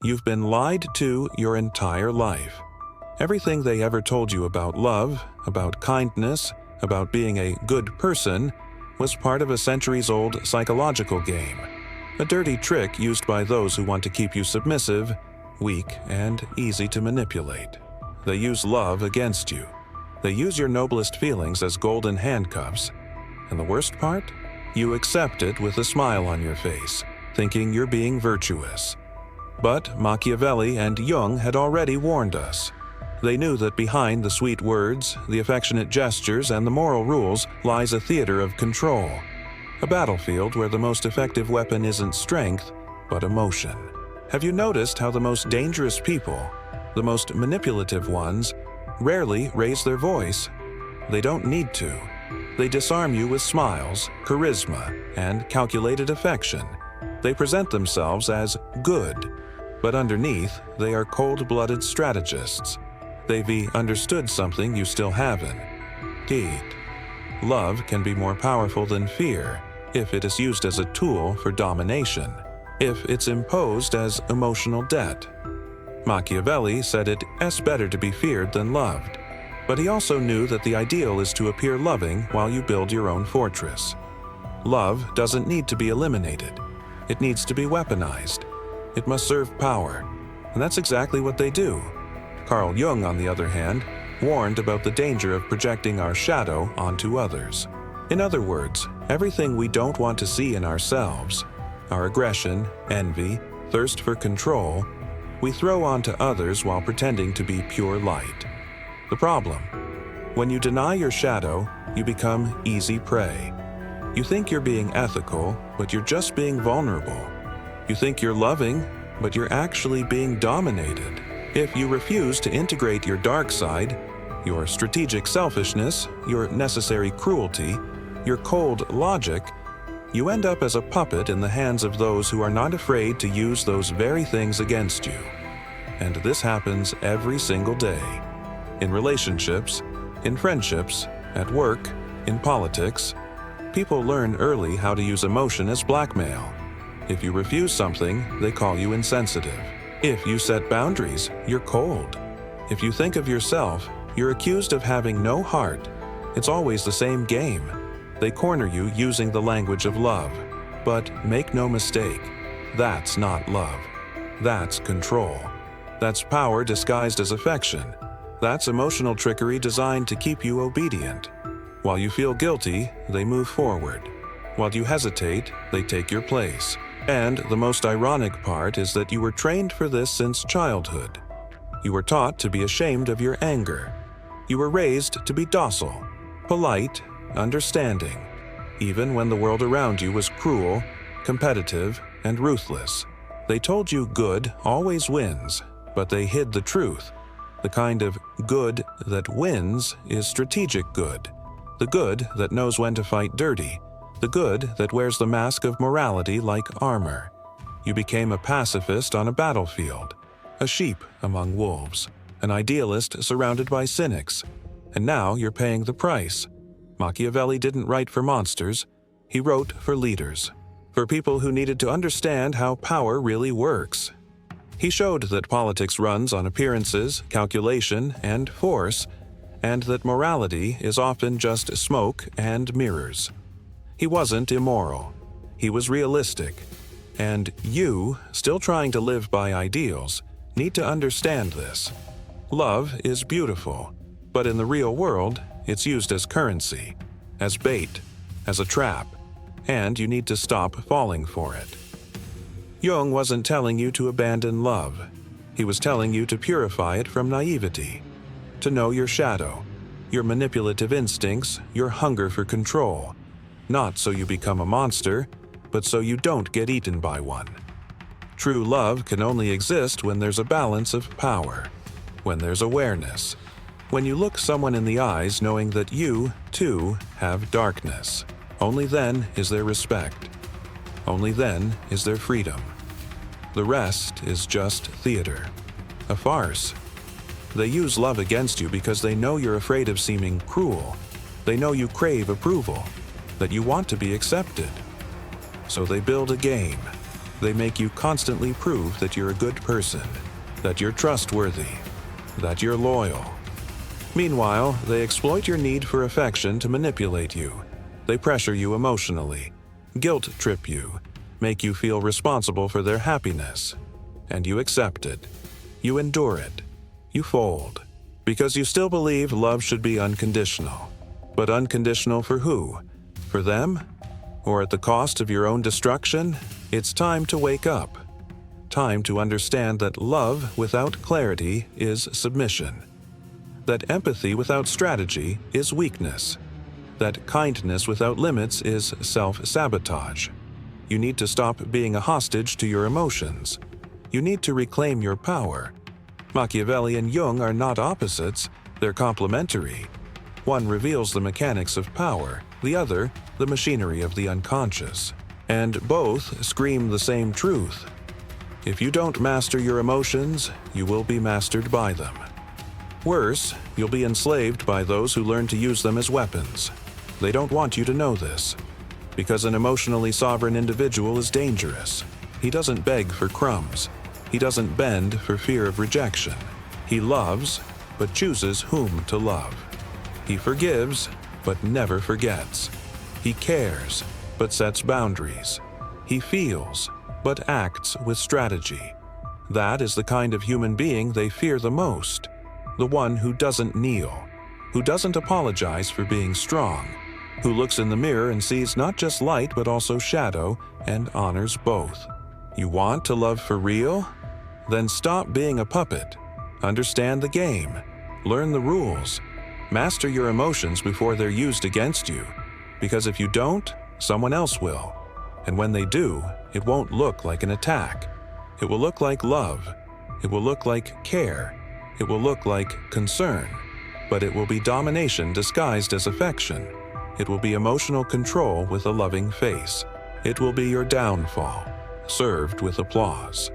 You've been lied to your entire life. Everything they ever told you about love, about kindness, about being a good person, was part of a centuries-old psychological game. A dirty trick used by those who want to keep you submissive, weak, and easy to manipulate. They use love against you. They use your noblest feelings as golden handcuffs. And the worst part? You accept it with a smile on your face, thinking you're being virtuous. But Machiavelli and Jung had already warned us. They knew that behind the sweet words, the affectionate gestures, and the moral rules lies a theater of control. A battlefield where the most effective weapon isn't strength, but emotion. Have you noticed how the most dangerous people, the most manipulative ones, rarely raise their voice? They don't need to. They disarm you with smiles, charisma, and calculated affection. They present themselves as good, but underneath, they are cold-blooded strategists. They've understood something you still haven't. Indeed, love can be more powerful than fear if it is used as a tool for domination, if it's imposed as emotional debt. Machiavelli said it's better to be feared than loved, but he also knew that the ideal is to appear loving while you build your own fortress. Love doesn't need to be eliminated. It needs to be weaponized. It must serve power, and that's exactly what they do. Carl Jung, on the other hand, warned about the danger of projecting our shadow onto others. In other words, everything we don't want to see in ourselves, our aggression, envy, thirst for control, we throw onto others while pretending to be pure light. The problem: when you deny your shadow, you become easy prey. You think you're being ethical, but you're just being vulnerable. You think you're loving, but you're actually being dominated. If you refuse to integrate your dark side, your strategic selfishness, your necessary cruelty, your cold logic, you end up as a puppet in the hands of those who are not afraid to use those very things against you. And this happens every single day. In relationships, in friendships, at work, in politics, people learn early how to use emotion as blackmail. If you refuse something, they call you insensitive. If you set boundaries, you're cold. If you think of yourself, you're accused of having no heart. It's always the same game. They corner you using the language of love. But make no mistake, that's not love. That's control. That's power disguised as affection. That's emotional trickery designed to keep you obedient. While you feel guilty, they move forward. While you hesitate, they take your place. And the most ironic part is that you were trained for this since childhood. You were taught to be ashamed of your anger. You were raised to be docile, polite, understanding, even when the world around you was cruel, competitive, and ruthless. They told you good always wins, but they hid the truth. The kind of good that wins is strategic good. The good that knows when to fight dirty. The good that wears the mask of morality like armor. You became a pacifist on a battlefield, a sheep among wolves, an idealist surrounded by cynics. And now you're paying the price. Machiavelli didn't write for monsters. He wrote for leaders, for people who needed to understand how power really works. He showed that politics runs on appearances, calculation, and force, and that morality is often just smoke and mirrors. He wasn't immoral. He was realistic. And you, still trying to live by ideals, need to understand this. Love is beautiful, but in the real world, it's used as currency, as bait, as a trap, and you need to stop falling for it. Jung wasn't telling you to abandon love. He was telling you to purify it from naivety, to know your shadow, your manipulative instincts, your hunger for control, not so you become a monster, but so you don't get eaten by one. True love can only exist when there's a balance of power, when there's awareness, when you look someone in the eyes knowing that you, too, have darkness. Only then is there respect. Only then is there freedom. The rest is just theater, a farce. They use love against you because they know you're afraid of seeming cruel. They know you crave approval, that you want to be accepted. So they build a game, They make you constantly prove that you're a good person, that you're trustworthy, that you're loyal. Meanwhile, they exploit your need for affection to manipulate you. They pressure you emotionally, guilt-trip you, make you feel responsible for their happiness. And you accept it. You endure it. You fold. Because you still believe love should be unconditional. But unconditional for who? For them? Or at the cost of your own destruction? It's time to wake up. Time to understand that love without clarity is submission. That empathy without strategy is weakness. That kindness without limits is self-sabotage. You need to stop being a hostage to your emotions. You need to reclaim your power. Machiavelli and Jung are not opposites, they're complementary. One reveals the mechanics of power, the other, the machinery of the unconscious. And both scream the same truth. If you don't master your emotions, you will be mastered by them. Worse, you'll be enslaved by those who learn to use them as weapons. They don't want you to know this. Because an emotionally sovereign individual is dangerous. He doesn't beg for crumbs. He doesn't bend for fear of rejection. He loves, but chooses whom to love. He forgives, but never forgets. He cares, but sets boundaries. He feels, but acts with strategy. That is the kind of human being they fear the most. The one who doesn't kneel, who doesn't apologize for being strong, who looks in the mirror and sees not just light but also shadow and honors both. You want to love for real? Then stop being a puppet. Understand the game. Learn the rules. Master your emotions before they're used against you. Because if you don't, someone else will. And when they do, it won't look like an attack. It will look like love. It will look like care. It will look like concern. But it will be domination disguised as affection. It will be emotional control with a loving face. It will be your downfall, served with applause.